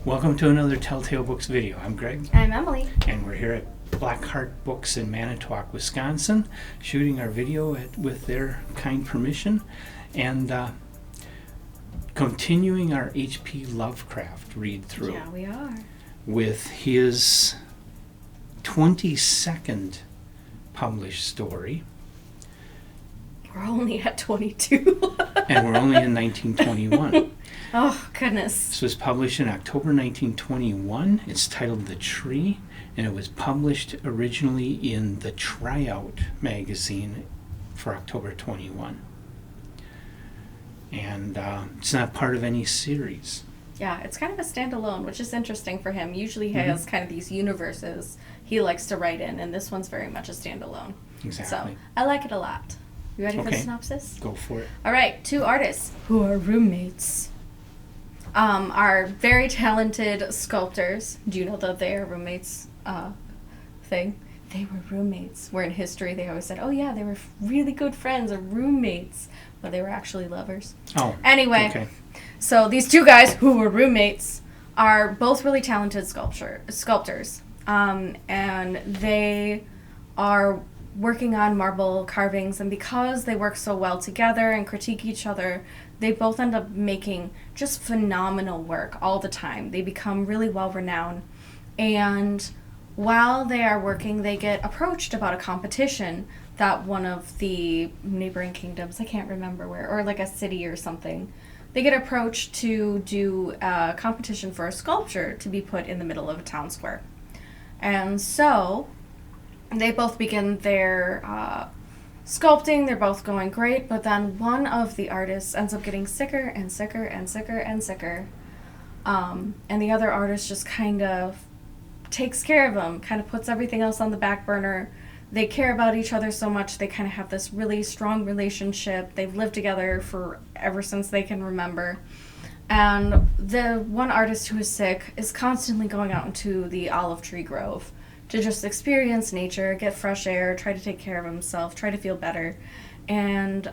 Welcome to another Telltale Books video. I'm Greg. I'm Emily. And we're here at Blackheart Books in Manitowoc, Wisconsin, shooting our video with their kind permission and continuing our H.P. Lovecraft read through. Yeah, we are. With his 22nd published story. We're only at 22. And we're only in 1921. Oh, goodness. This was published in October 1921. It's titled The Tree, and it was published originally in the Tryout magazine for October 21. And it's not part of any series. Yeah, it's kind of a standalone, which is interesting for him. Usually he has kind of these universes he likes to write in, and this one's very much a standalone. Exactly. So, I like it a lot. You ready for the Okay. synopsis? Go for it. All right, two artists who are roommates are very talented sculptors. Do you know that they are roommates thing? They were roommates. Where in history they always said, oh yeah, they were really good friends or roommates, but they were actually lovers. Oh, Anyway, okay. So these two guys who were roommates are both really talented sculptors. And they are working on marble carvings, and because they work so well together and critique each other, they both end up making just phenomenal work all the time. They become really well renowned, and while they are working, they get approached about a competition that one of the neighboring kingdoms, I can't remember where, or like a city or something, they get approached to do a competition for a sculpture to be put in the middle of a town square. And so they both begin their sculpting. They're both going great, but then one of the artists ends up getting sicker and sicker and sicker and sicker. And the other artist just kind of takes care of him, kind of puts everything else on the back burner. They care about each other so much. They kind of have this really strong relationship. They've lived together for ever since they can remember. And the one artist who is sick is constantly going out into the olive tree grove to just experience nature, get fresh air, try to take care of himself, try to feel better. And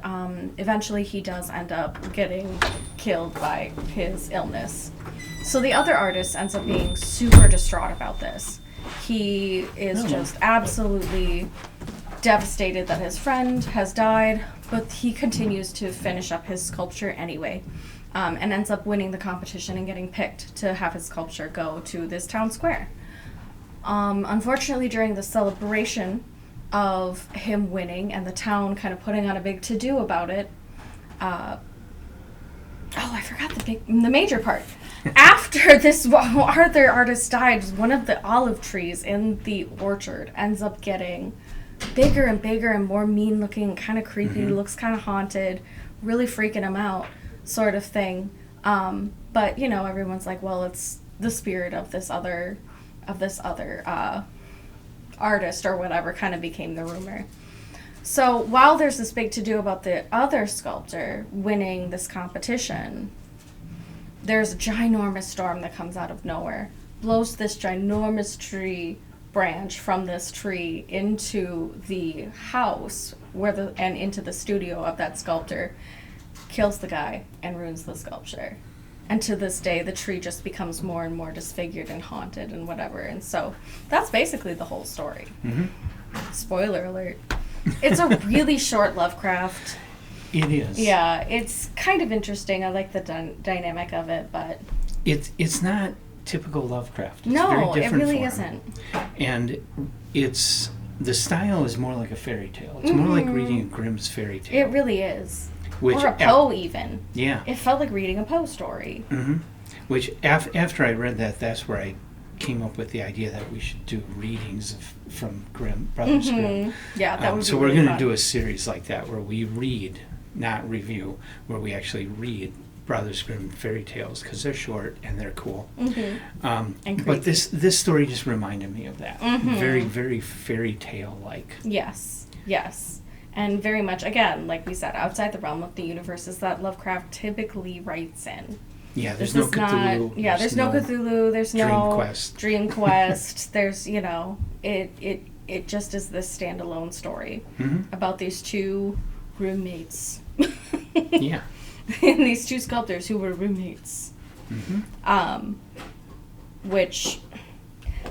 eventually he does end up getting killed by his illness. So the other artist ends up being super distraught about this. He is just absolutely devastated that his friend has died, but he continues to finish up his sculpture anyway, and ends up winning the competition and getting picked to have his sculpture go to this town square. Unfortunately, during the celebration of him winning and the town kind of putting on a big to-do about it, I forgot the major part. After this other artist died, one of the olive trees in the orchard ends up getting bigger and bigger and more mean-looking, kind of creepy, looks kind of haunted, really freaking him out, sort of thing. But everyone's like, well, it's the spirit of this other artist or whatever, kind of became the rumor. So while there's this big to-do about the other sculptor winning this competition, there's a ginormous storm that comes out of nowhere, blows this ginormous tree branch from this tree into the house and into the studio of that sculptor, kills the guy, and ruins the sculpture. And to this day, the tree just becomes more and more disfigured and haunted and whatever. And so that's basically the whole story. Spoiler alert. It's a really short Lovecraft. It is. Yeah, it's kind of interesting. I like the dynamic of it, but It's not typical Lovecraft. It's no, very it different really for him. isn't. And the style is more like a fairy tale. It's more like reading a Grimm's fairy tale. It really is. Which or a Poe, even. Yeah. It felt like reading a Poe story. Which after I read that, that's where I came up with the idea that we should do readings from Brothers Grimm. Yeah, that would be so really we're going to fun. do a series like that where we read, not review, where we actually read Brothers Grimm fairy tales because they're short and they're cool. And but this story just reminded me of that. Very, very fairy tale like. Yes. And very much, again, like we said, outside the realm of the universes that Lovecraft typically writes in. Yeah, there's no Cthulhu. There's no Cthulhu. There's no Dream Quest. There's, it just is this standalone story about these two roommates. Yeah. And these two sculptors who were roommates. which,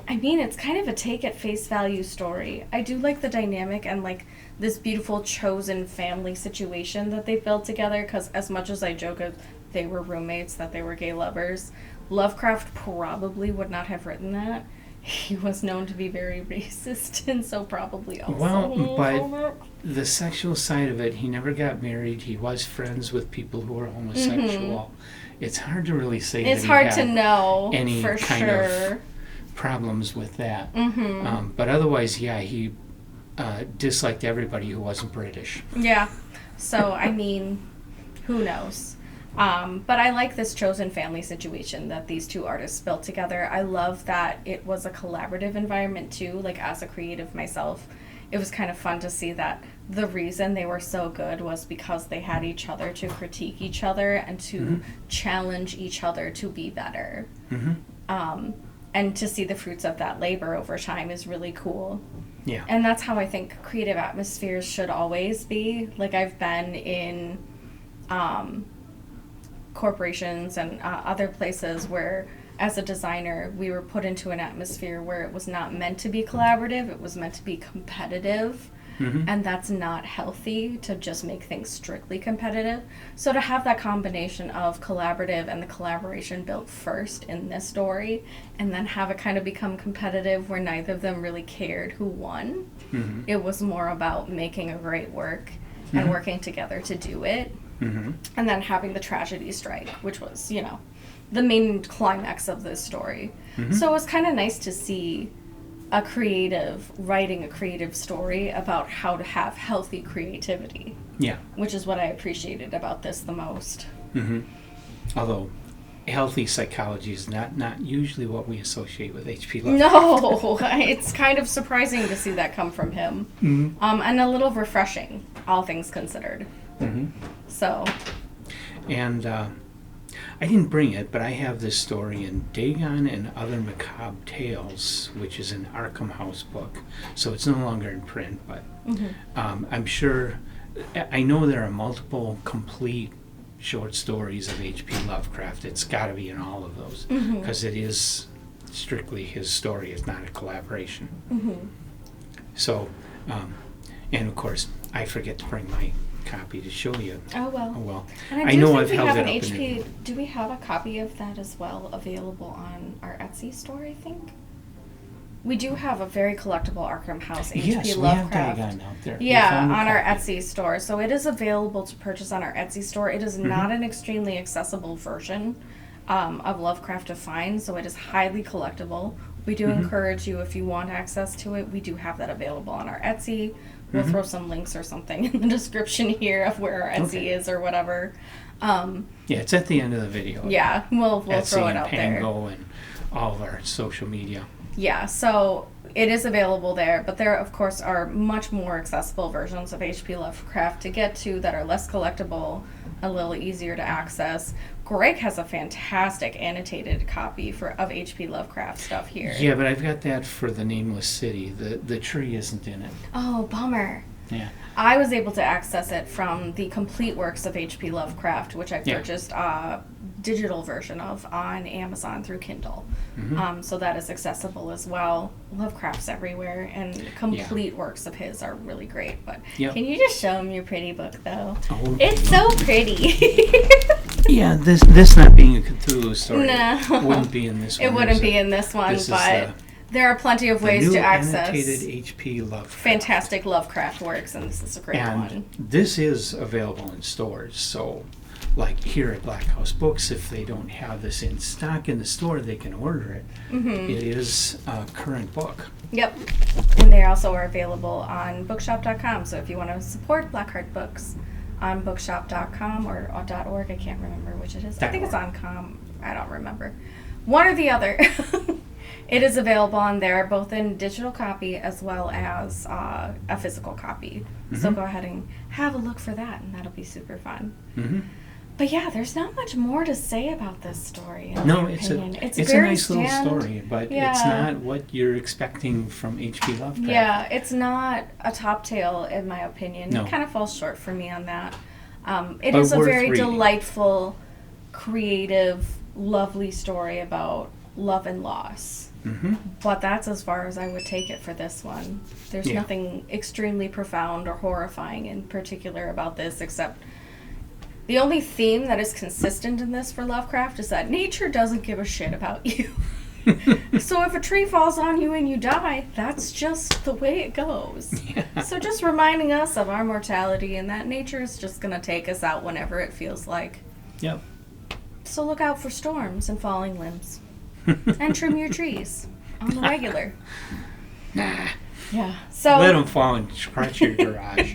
I mean, it's kind of a take at face value story. I do like the dynamic and like this beautiful chosen family situation that they built together, because as much as I joke that they were roommates, that they were gay lovers, Lovecraft probably would not have written that. He was known to be very racist, and so probably also. Well, but the sexual side of it, he never got married. He was friends with people who were homosexual. It's hard to really say It's that hard he to had know any for kind sure. of problems with that. But otherwise, yeah, he disliked everybody who wasn't British. Yeah. So, I mean, who knows? But I like this chosen family situation that these two artists built together. I love that it was a collaborative environment too. Like, as a creative myself, it was kind of fun to see that the reason they were so good was because they had each other to critique each other and to challenge each other to be better. And to see the fruits of that labor over time is really cool. Yeah. And that's how I think creative atmospheres should always be. Like, I've been in corporations and other places where, as a designer, we were put into an atmosphere where it was not meant to be collaborative, it was meant to be competitive. And that's not healthy, to just make things strictly competitive. So to have that combination of collaborative and the collaboration built first in this story, and then have it kind of become competitive where neither of them really cared who won. It was more about making a great work and working together to do it. And then having the tragedy strike, which was, you know, the main climax of this story. So it was kind of nice to see a creative writing a creative story about how to have healthy creativity. Yeah. Which is what I appreciated about this the most. Although healthy psychology is not usually what we associate with H.P. Lovecraft. No, it's kind of surprising to see that come from him. And a little refreshing, all things considered. So. And I didn't bring it, but I have this story in Dagon and Other Macabre Tales, which is an Arkham House book. So it's no longer in print, but I'm sure, I know there are multiple complete short stories of H.P. Lovecraft. It's got to be in all of those, because it is strictly his story. It's not a collaboration. So, and of course, I forget to bring my copy to show you. Oh well. Oh well. And I know I've held it up. HP, do we have a copy of that as well available on our Etsy store, I think? We do have a very collectible Arkham House H.P. Lovecraft. Yes, we have Dagon out there. Yeah, on our Etsy store. So it is available to purchase on our Etsy store. It is not an extremely accessible version of Lovecraft to find, so it is highly collectible. We do encourage you, if you want access to it, we do have that available on our Etsy. We'll throw some links or something in the description here of where our Etsy is or whatever. Yeah, it's at the end of the video. Yeah, we'll Etsy throw it out and there. Pango and all of our social media. Yeah, so it is available there, but there, of course, are much more accessible versions of H.P. Lovecraft to get to that are less collectible, a little easier to access. Greg has a fantastic annotated copy of H.P. Lovecraft stuff here. Yeah, but I've got that for The Nameless City. The tree isn't in it. Oh, bummer. Yeah. I was able to access it from the complete works of H.P. Lovecraft, which I purchased a digital version of on Amazon through Kindle. So that is accessible as well. Lovecraft's everywhere, and complete works of his are really great. But can you just show him your pretty book, though? Oh, it's so pretty. Yeah, this not being a Cthulhu story wouldn't be in this one. It wouldn't be in this one, but there are plenty of ways to access annotated H.P. Lovecraft. Fantastic Lovecraft works, and this is a great one. This is available in stores, so like here at Black House Books, if they don't have this in stock in the store, they can order it. It is a current book. Yep. And they also are available on bookshop.com, so if you want to support Blackheart Books on bookshop.com or .org, I can't remember which it is. I think it's on com. I don't remember. One or the other. It is available on there, both in digital copy as well as a physical copy. So go ahead and have a look for that, and that'll be super fun. But yeah, there's not much more to say about this story. No, it's a nice little story, but it's not what you're expecting from H.P. Lovecraft. Yeah, it's not a top tale, in my opinion. No. It kind of falls short for me on that. It is a very delightful, creative, lovely story about love and loss. Mm-hmm. But that's as far as I would take it for this one. There's Yeah. nothing extremely profound or horrifying in particular about this, except the only theme that is consistent in this for Lovecraft is that nature doesn't give a shit about you. So if a tree falls on you and you die, that's just the way it goes. Yeah. So just reminding us of our mortality and that nature is just going to take us out whenever it feels like. Yep. So look out for storms and falling limbs. And trim your trees on the regular. Nah. Yeah. So Let them fall and scratch your garage.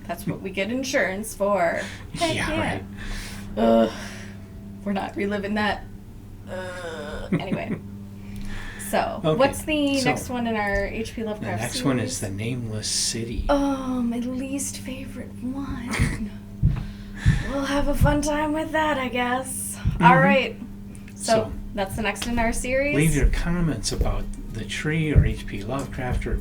that's what we get insurance for. Heck Yeah, right. Ugh. We're not reliving that. Anyway. So, Okay, what's the so next one in our H.P. The Lovecraft next series? one is The Nameless City. Oh, my least favorite one. We'll have a fun time with that, I guess. All right. So, that's the next in our series. Leave your comments about the tree or H.P. Lovecraft or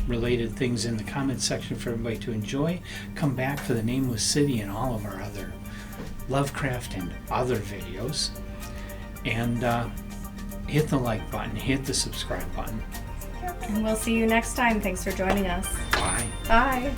related things in the comments section for everybody to enjoy. Come back for The Nameless City and all of our other Lovecraft and other videos. And hit the like button, hit the subscribe button. And we'll see you next time. Thanks for joining us. Bye. Bye.